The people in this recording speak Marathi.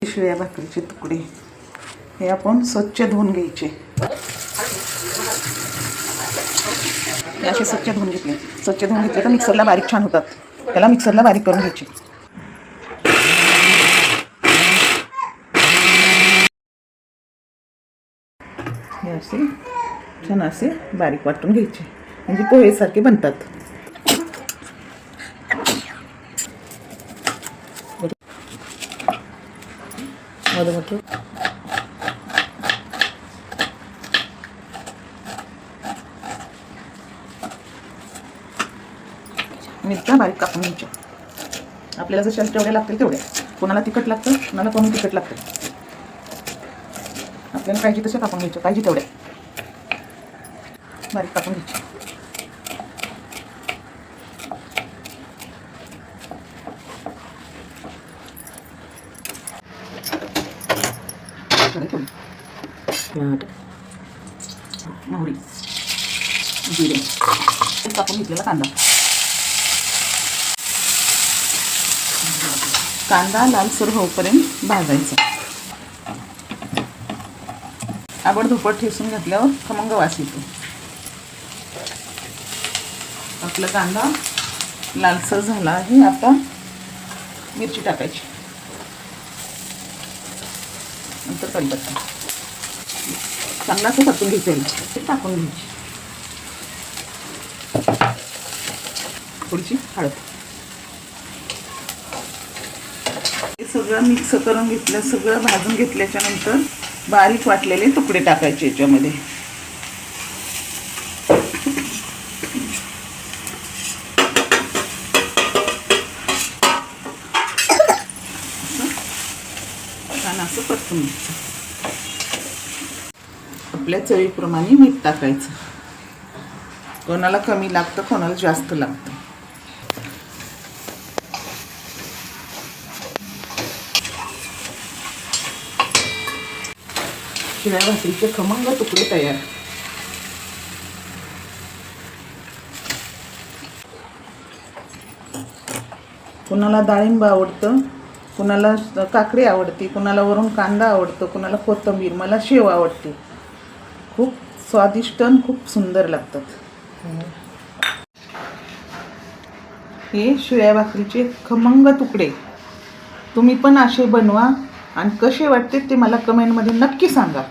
शिळ्या भाकरीचे तुकडे हे आपण स्वच्छ धुवून घ्यायचे. हे असे स्वच्छ धुवून घेतले. स्वच्छ धुवून घेतले तर मिक्सरला बारीक छान होतात. त्याला मिक्सरला बारीक करून घ्यायचे. हे असे छान असे बारीक वाटून घ्यायचे म्हणजे पोहेसारखे बनतात. मध्ये मिरच्या बारीक कापून घ्यायच्या. आपल्याला जशा जेवढ्या लागतील तेवढ्या. कोणाला तिखट लागतं, कोणाला कमी तिखट लागतं. आपल्याला पाहिजे तशा कापून घ्यायच्या, पाहिजे तेवढ्या बारीक कापून घ्यायच्या. मोहरी, जिरे, कापून घेतलेला कांदा लालसर होईपर्यंत भाजायचा. आबडधोपड ठेचून घातल्यावर खमंग वास येतो. आपला कांदा लालसर झाला आहे. आता मिरची टाकायची, नंतर कढीपत्ता. चांगला असं परतून घ्यायचं. ते टाकून घ्यायची. थोडीशी हळद. हे सगळं मिक्स करून घेतलं. सगळं भाजून घेतल्याच्या नंतर बारीक वाटलेले तुकडे टाकायचे याच्यामध्ये. छान असं परतून घ्यायचं. आपल्या चवीप्रमाणे मीठ टाकायचं. कोणाला कमी लागतं, कोणाला जास्त लागतं. शिळ्या भाकरीचे खमंग तुकडे तयार. कुणाला डाळिंब आवडतं, कुणाला काकडी आवडते, कुणाला वरून कांदा आवडतो, कुणाला कोथिंबीर. मला शेव आवडते. खूप स्वादिष्ट आणि खूप सुंदर लागतात. हे शिळ्या भाकरीचे खमंग तुकडे तुम्ही पण असे बनवा आणि कसे वाटते ते मला कमेंटमध्ये नक्की सांगा.